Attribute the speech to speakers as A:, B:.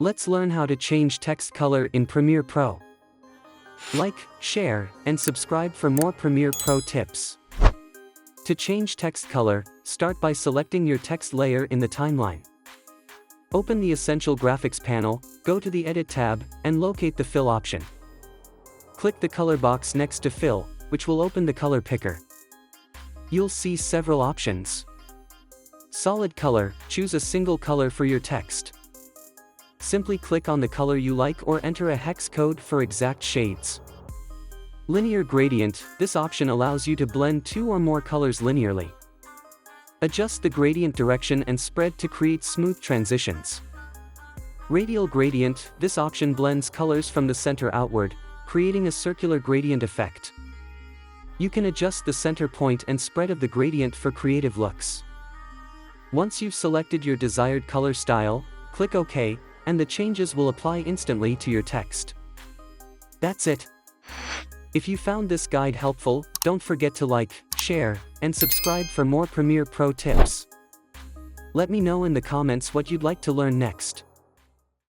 A: Let's learn how to change text color in Premiere Pro. Like, share, and subscribe for more Premiere Pro tips. To change text color, start by selecting your text layer in the timeline. Open the Essential Graphics panel, go to the Edit tab, and locate the Fill option. Click the color box next to Fill, which will open the color picker. You'll see several options. Solid color, choose a single color for your text. Simply click on the color you like or enter a hex code for exact shades. Linear gradient, this option allows you to blend two or more colors linearly. Adjust the gradient direction and spread to create smooth transitions. Radial gradient, this option blends colors from the center outward, creating a circular gradient effect. You can adjust the center point and spread of the gradient for creative looks. Once you've selected your desired color style, click OK, and the changes will apply instantly to your text. That's it. If you found this guide helpful, don't forget to like, share, and subscribe for more Premiere Pro tips. Let me know in the comments what you'd like to learn next.